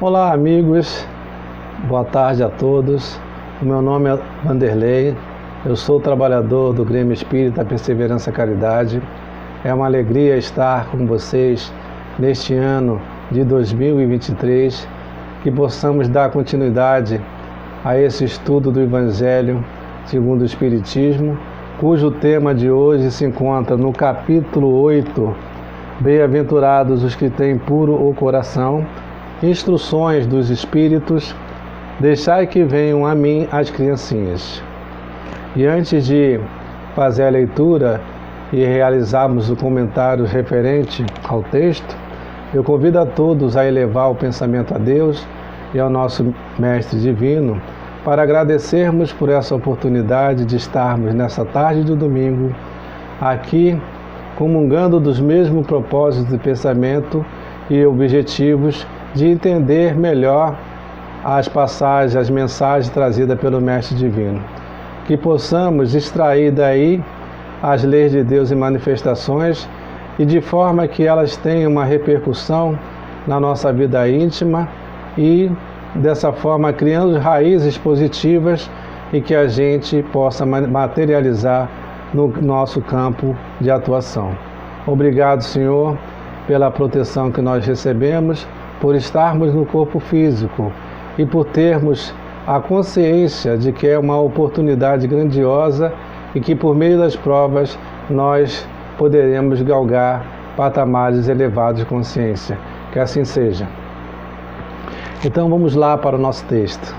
Olá, amigos, boa tarde a todos. O meu nome é Vanderlei, eu sou trabalhador do Grêmio Espírita Perseverança Caridade. É uma alegria estar com vocês neste ano de 2023, que possamos dar continuidade a esse estudo do Evangelho segundo o Espiritismo, cujo tema de hoje se encontra no capítulo 8, Bem-aventurados os que têm puro o coração, Instruções dos Espíritos, deixai que venham a mim as criancinhas. E antes de fazer a leitura e realizarmos o comentário referente ao texto, eu convido a todos a elevar o pensamento a Deus e ao nosso Mestre Divino, para agradecermos por essa oportunidade de estarmos nessa tarde de domingo, aqui, comungando dos mesmos propósitos de pensamento e objetivos de entender melhor as passagens, as mensagens trazidas pelo Mestre Divino. Que possamos extrair daí as leis de Deus e manifestações, e de forma que elas tenham uma repercussão na nossa vida íntima e, dessa forma, criando raízes positivas e que a gente possa materializar no nosso campo de atuação. Obrigado, Senhor, pela proteção que nós recebemos, por estarmos no corpo físico e por termos a consciência de que é uma oportunidade grandiosa e que por meio das provas nós poderemos galgar patamares elevados de consciência. Que assim seja. Então vamos lá para o nosso texto.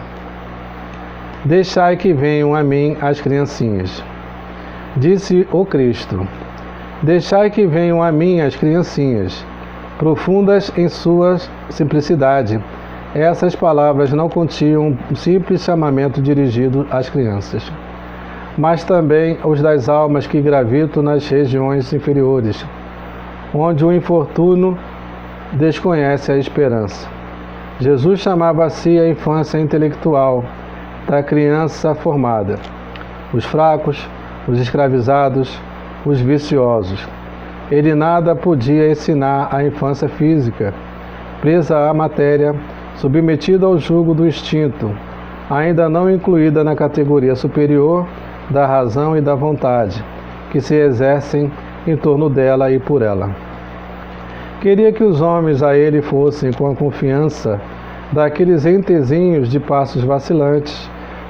Deixai que venham a mim as criancinhas. Disse o Cristo: deixai que venham a mim as criancinhas, profundas em sua simplicidade. Essas palavras não continham um simples chamamento dirigido às crianças, mas também os das almas que gravitam nas regiões inferiores, onde o infortúnio desconhece a esperança. Jesus chamava a si a infância intelectual da criança formada, os fracos, os escravizados, os viciosos. Ele nada podia ensinar à infância física, presa à matéria, submetida ao jugo do instinto, ainda não incluída na categoria superior da razão e da vontade, que se exercem em torno dela e por ela. Queria que os homens a ele fossem com a confiança daqueles entezinhos de passos vacilantes,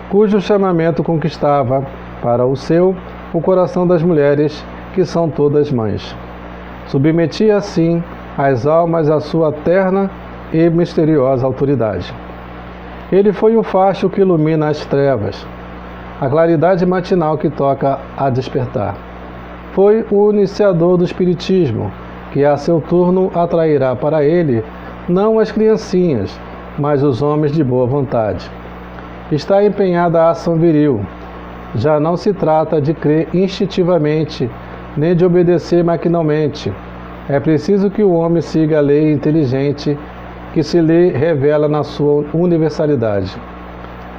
cujo chamamento conquistava para o seu o coração das mulheres, que são todas mães. Submetia assim as almas à sua terna e misteriosa autoridade. Ele foi o facho que ilumina as trevas, a claridade matinal que toca a despertar. Foi o iniciador do Espiritismo, que a seu turno atrairá para ele não as criancinhas, mas os homens de boa vontade. Está empenhada a ação viril. Já não se trata de crer instintivamente, nem de obedecer maquinalmente. É preciso que o homem siga a lei inteligente que se lhe revela na sua universalidade.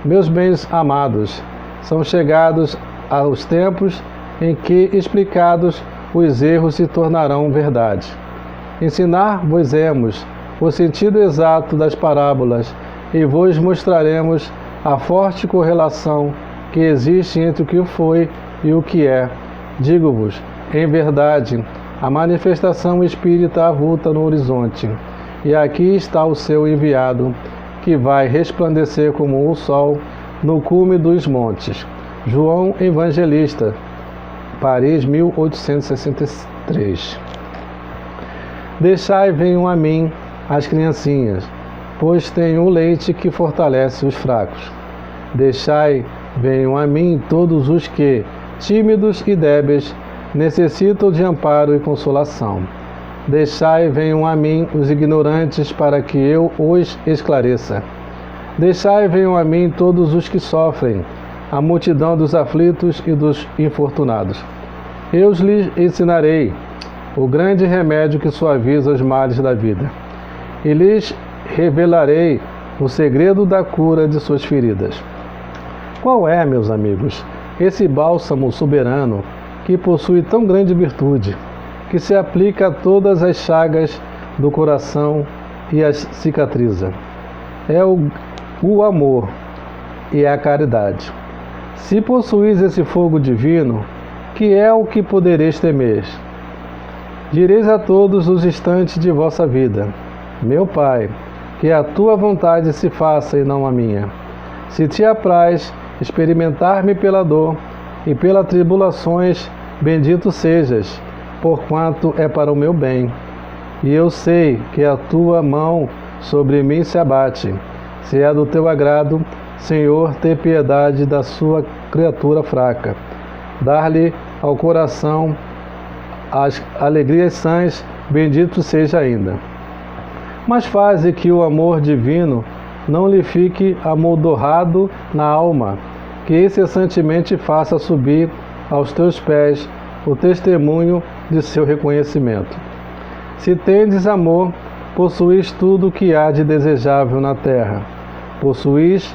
Meus bens amados, são chegados aos tempos em que, explicados, os erros se tornarão verdade. Ensinar-vos-emos o sentido exato das parábolas e vos mostraremos a forte correlação que existe entre o que foi e o que é. Digo-vos, em verdade, a manifestação espírita avulta no horizonte, e aqui está o seu enviado, que vai resplandecer como o sol no cume dos montes. João Evangelista, Paris, 1863. Deixai venham a mim as criancinhas, pois tenho o leite que fortalece os fracos. Deixai venham a mim todos os que, tímidos e débeis, necessitam de amparo e consolação. Deixai venham a mim os ignorantes, para que eu os esclareça. Deixai venham a mim todos os que sofrem, a multidão dos aflitos e dos infortunados. Eu lhes ensinarei o grande remédio que suaviza os males da vida, e lhes revelarei o segredo da cura de suas feridas. Qual é, meus amigos, esse bálsamo soberano que possui tão grande virtude, que se aplica a todas as chagas do coração e as cicatriza? é o amor e a caridade. Se possuís esse fogo divino, que é o que podereis temer? Direis a todos os instantes de vossa vida: meu Pai, que a tua vontade se faça e não a minha. Se te apraz experimentar-me pela dor e pelas tribulações, bendito sejas, porquanto é para o meu bem. E eu sei que a tua mão sobre mim se abate. Se é do teu agrado, Senhor, ter piedade da sua criatura fraca. Dar-lhe ao coração as alegrias sãs, bendito seja ainda. Mas faze que o amor divino não lhe fique amoldurado na alma, que incessantemente faça subir aos teus pés o testemunho de seu reconhecimento. Se tendes amor, possuís tudo o que há de desejável na terra. Possuís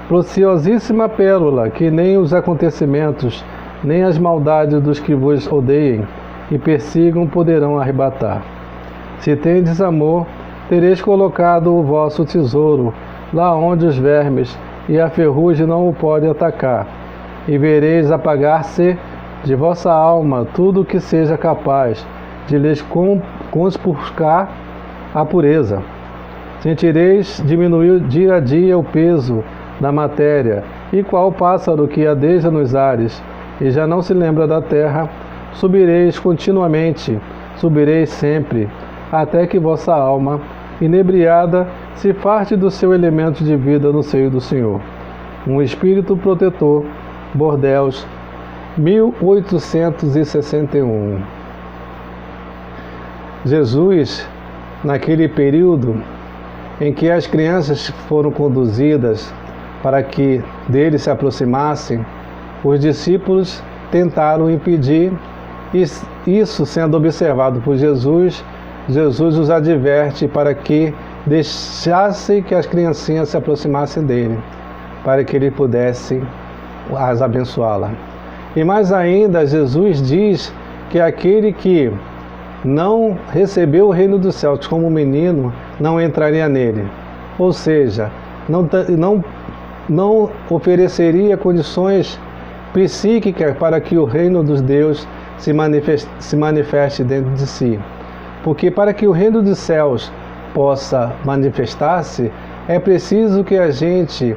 preciosíssima pérola, que nem os acontecimentos, nem as maldades dos que vos odeiem e persigam poderão arrebatar. Se tendes amor, tereis colocado o vosso tesouro lá onde os vermes e a ferrugem não o podem atacar, e vereis apagar-se de vossa alma tudo o que seja capaz de lhes conspurcar a pureza. Sentireis diminuir dia a dia o peso da matéria, e qual pássaro que adeja nos ares, e já não se lembra da terra, subireis continuamente, subireis sempre, até que vossa alma, inebriada, se farte do seu elemento de vida no seio do Senhor. Um espírito protetor, Bordeaux, 1861. Jesus, naquele período em que as crianças foram conduzidas para que dele se aproximassem, os discípulos tentaram impedir, e isso sendo observado por Jesus, Jesus os adverte para que deixassem que as criancinhas se aproximassem dele, para que ele pudesse as abençoá-la. E mais ainda, Jesus diz que aquele que não recebeu o reino dos céus como menino, não entraria nele. Ou seja, não ofereceria condições psíquicas para que o reino dos Deus se manifeste dentro de si. Porque para que o reino dos céus possa manifestar-se, é preciso que a gente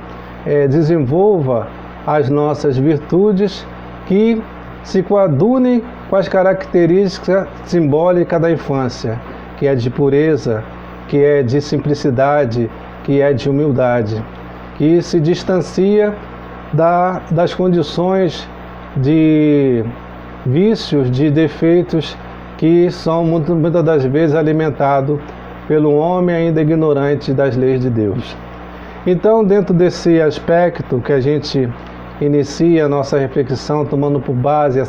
desenvolva as nossas virtudes que se coadunem com as características simbólicas da infância, que é de pureza, que é de simplicidade, que é de humildade, que se distancia das condições de vícios, de defeitos que são muitas das vezes alimentados pelo homem ainda ignorante das leis de Deus. Então, dentro desse aspecto que a gente inicia a nossa reflexão, tomando por base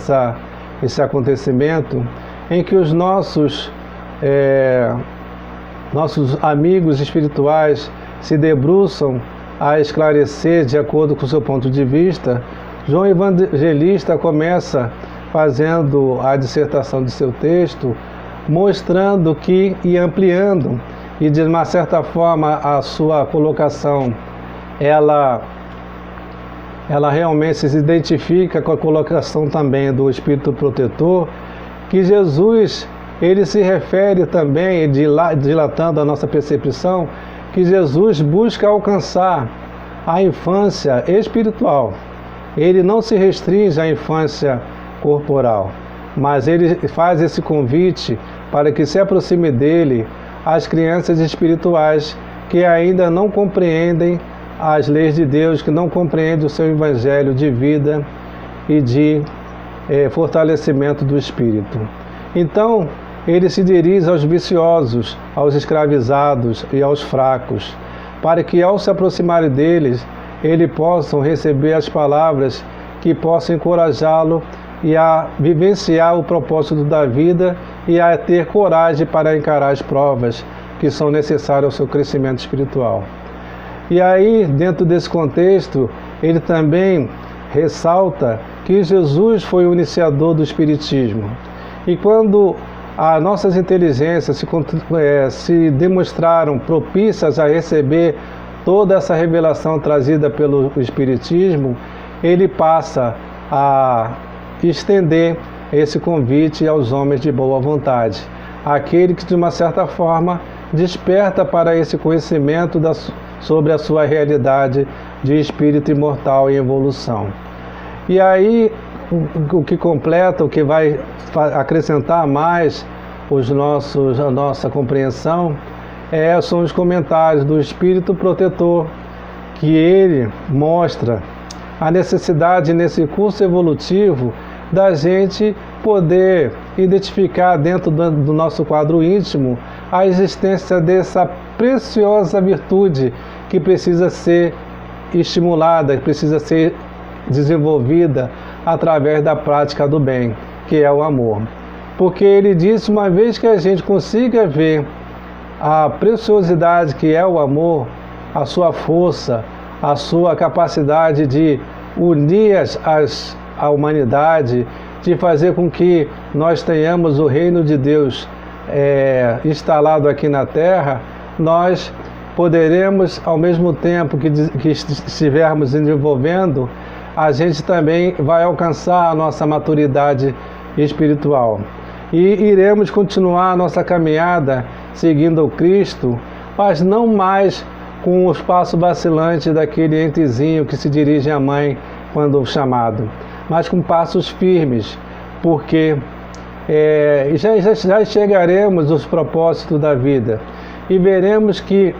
esse acontecimento, em que os nossos amigos espirituais se debruçam a esclarecer de acordo com o seu ponto de vista, João Evangelista começa fazendo a dissertação de seu texto, mostrando que, e ampliando, e de uma certa forma a sua colocação, ela realmente se identifica com a colocação também do Espírito Protetor, que Jesus, ele se refere também, dilatando a nossa percepção, que Jesus busca alcançar a infância espiritual. Ele não se restringe à infância corporal, mas ele faz esse convite para que se aproxime dele as crianças espirituais que ainda não compreendem as leis de Deus, que não compreendem o seu evangelho de vida e de fortalecimento do espírito. Então, ele se dirige aos viciosos, aos escravizados e aos fracos, para que ao se aproximarem deles, eles possam receber as palavras que possam encorajá-lo e a vivenciar o propósito da vida e a ter coragem para encarar as provas que são necessárias ao seu crescimento espiritual. E aí, dentro desse contexto, ele também ressalta que Jesus foi o iniciador do Espiritismo. E quando as nossas inteligências se demonstraram propícias a receber toda essa revelação trazida pelo Espiritismo, ele passa a estender esse convite aos homens de boa vontade, aquele que de uma certa forma desperta para esse conhecimento sobre a sua realidade de espírito imortal em evolução. E aí, o que completa, o que vai acrescentar mais a nossa compreensão, são os comentários do Espírito Protetor, que ele mostra a necessidade nesse curso evolutivo da gente poder identificar dentro do nosso quadro íntimo a existência dessa preciosa virtude que precisa ser estimulada, que precisa ser desenvolvida através da prática do bem, que é o amor. Porque ele disse, uma vez que a gente consiga ver a preciosidade que é o amor, a sua força, a sua capacidade de unir a humanidade, de fazer com que nós tenhamos o reino de Deus instalado aqui na Terra, nós poderemos, ao mesmo tempo que estivermos desenvolvendo, a gente também vai alcançar a nossa maturidade espiritual. E iremos continuar a nossa caminhada seguindo o Cristo, mas não mais com os passos vacilantes daquele entezinho que se dirige à mãe quando chamado, mas com passos firmes, porque já chegaremos aos propósitos da vida e veremos que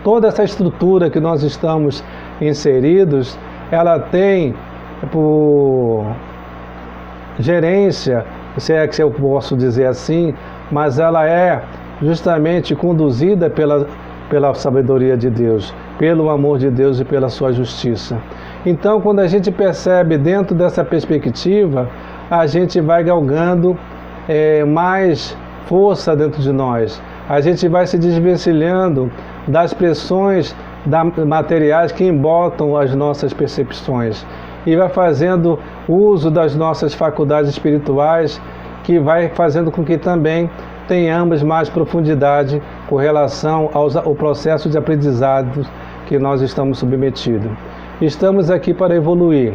toda essa estrutura que nós estamos inseridos, ela tem por gerência, se é que eu posso dizer assim, mas ela é justamente conduzida pela sabedoria de Deus, pelo amor de Deus e pela sua justiça. Então, quando a gente percebe dentro dessa perspectiva, a gente vai galgando mais força dentro de nós. A gente vai se desvencilhando das pressões materiais que embotam as nossas percepções e vai fazendo uso das nossas faculdades espirituais, que vai fazendo com que também tenhamos mais profundidade com relação ao processo de aprendizado que nós estamos submetidos. Estamos aqui para evoluir,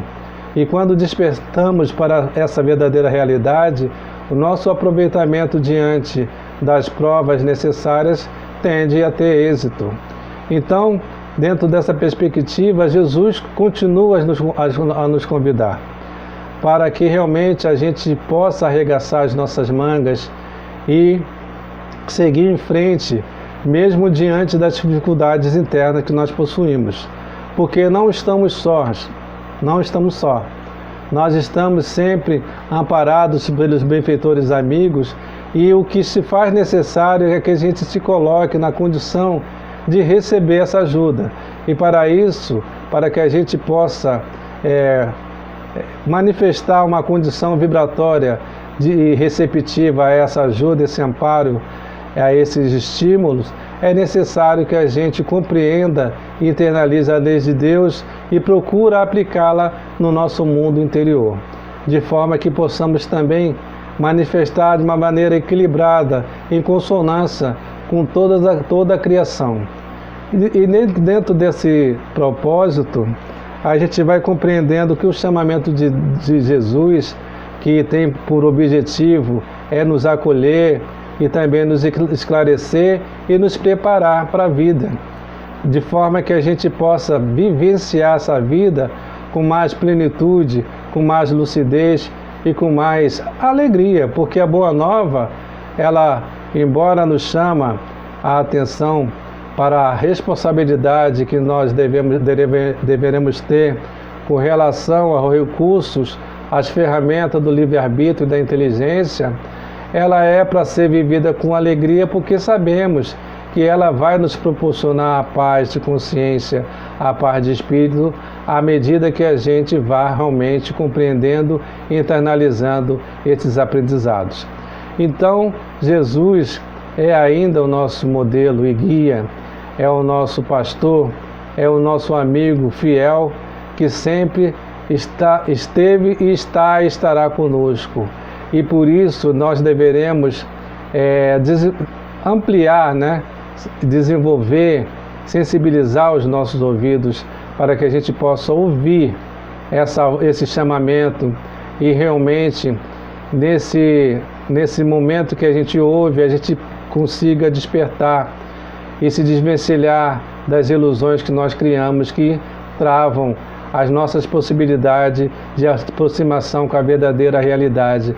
e quando despertamos para essa verdadeira realidade, o nosso aproveitamento diante das provas necessárias tende a ter êxito. Então, dentro dessa perspectiva, Jesus continua a nos convidar para que realmente a gente possa arregaçar as nossas mangas e seguir em frente, mesmo diante das dificuldades internas que nós possuímos. Porque não estamos sós, nós estamos sempre amparados pelos benfeitores amigos, e o que se faz necessário é que a gente se coloque na condição de receber essa ajuda. E para isso, para que a gente possa manifestar uma condição vibratória e receptiva a essa ajuda, esse amparo, a esses estímulos, é necessário que a gente compreenda e internalize a lei de Deus e procura aplicá-la no nosso mundo interior, de forma que possamos também manifestar de uma maneira equilibrada, em consonância com toda a criação. E dentro desse propósito, a gente vai compreendendo que o chamamento de Jesus, que tem por objetivo nos acolher e também nos esclarecer e nos preparar para a vida, de forma que a gente possa vivenciar essa vida com mais plenitude, com mais lucidez e com mais alegria, porque a Boa Nova, ela, embora nos chama a atenção para a responsabilidade que nós deveremos ter com relação aos recursos, às ferramentas do livre-arbítrio e da inteligência, ela é para ser vivida com alegria, porque sabemos que ela vai nos proporcionar a paz de consciência, a paz de espírito, à medida que a gente vá realmente compreendendo e internalizando esses aprendizados. Então, Jesus é ainda o nosso modelo e guia, é o nosso pastor, é o nosso amigo fiel, que sempre esteve e estará conosco. E por isso nós deveremos ampliar, desenvolver sensibilizar os nossos ouvidos para que a gente possa ouvir esse chamamento e realmente nesse momento que a gente ouve, a gente consiga despertar e se desvencilhar das ilusões que nós criamos, que travam as nossas possibilidades de aproximação com a verdadeira realidade,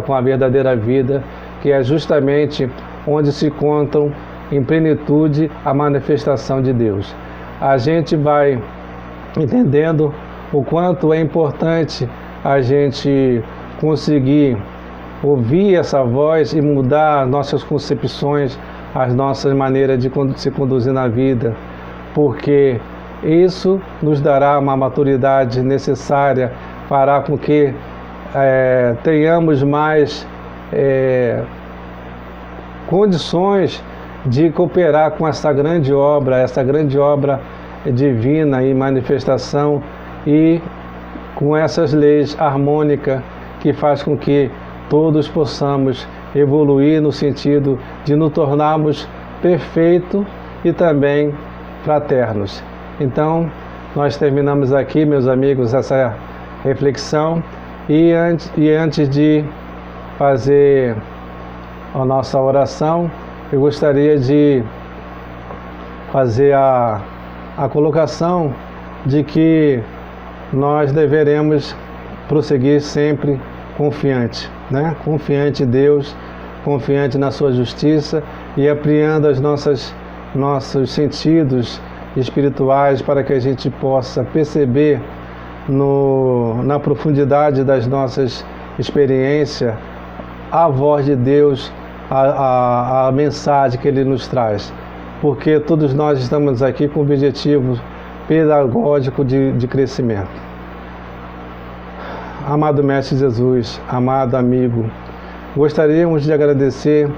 com a verdadeira vida, que é justamente onde se encontram em plenitude a manifestação de Deus. A gente vai entendendo o quanto é importante a gente conseguir ouvir essa voz e mudar as nossas concepções, as nossas maneiras de se conduzir na vida, porque isso nos dará uma maturidade necessária para com que tenhamos mais condições de cooperar com essa grande obra divina e manifestação, e com essas leis harmônicas que faz com que todos possamos evoluir no sentido de nos tornarmos perfeitos e também fraternos. Então, nós terminamos aqui, meus amigos, essa reflexão, e antes de fazer a nossa oração, eu gostaria de fazer a colocação de que nós deveremos prosseguir sempre confiante, né? Confiante em Deus, confiante na sua justiça e ampliando nossos sentidos espirituais para que a gente possa perceber na profundidade das nossas experiências a voz de Deus, a mensagem que Ele nos traz, porque todos nós estamos aqui com o objetivo pedagógico de crescimento. Amado Mestre Jesus, amado amigo, gostaríamos de agradecer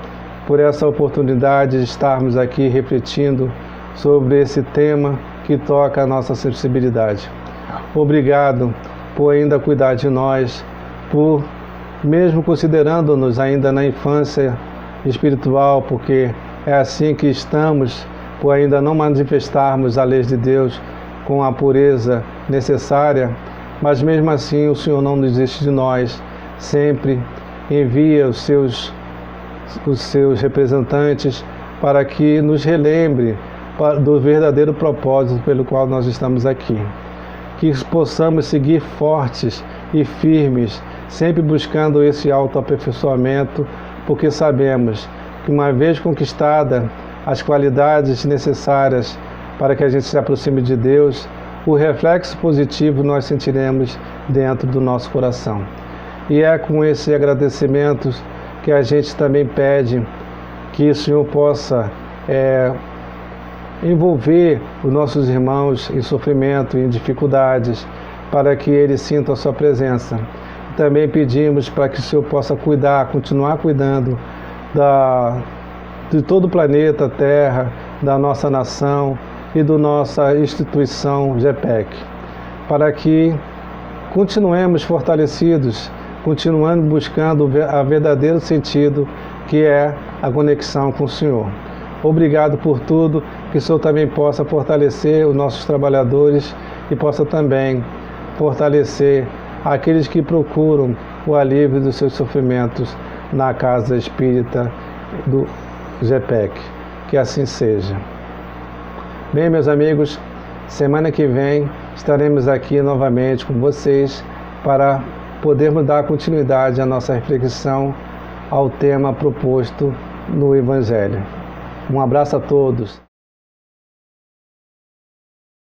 por essa oportunidade de estarmos aqui refletindo sobre esse tema que toca a nossa sensibilidade. Obrigado por ainda cuidar de nós, por, mesmo considerando-nos ainda na infância espiritual, porque é assim que estamos, por ainda não manifestarmos a lei de Deus com a pureza necessária, mas mesmo assim o Senhor não desiste de nós, sempre envia os seus representantes para que nos relembre do verdadeiro propósito pelo qual nós estamos aqui. Que possamos seguir fortes e firmes, sempre buscando esse autoaperfeiçoamento, porque sabemos que uma vez conquistada as qualidades necessárias para que a gente se aproxime de Deus, o reflexo positivo nós sentiremos dentro do nosso coração. E é com esse agradecimento que a gente também pede que o Senhor possa envolver os nossos irmãos em sofrimento, em dificuldades, para que eles sintam a sua presença. Também pedimos para que o Senhor possa continuar cuidando de todo o planeta Terra, da nossa nação e da nossa instituição GEPEC, para que continuemos fortalecidos, continuando buscando o verdadeiro sentido que é a conexão com o Senhor. Obrigado por tudo, que o Senhor também possa fortalecer os nossos trabalhadores e possa também fortalecer aqueles que procuram o alívio dos seus sofrimentos na Casa Espírita do GEPEC. Que assim seja. Bem, meus amigos, semana que vem estaremos aqui novamente com vocês para podermos dar continuidade à nossa reflexão ao tema proposto no Evangelho. Um abraço a todos.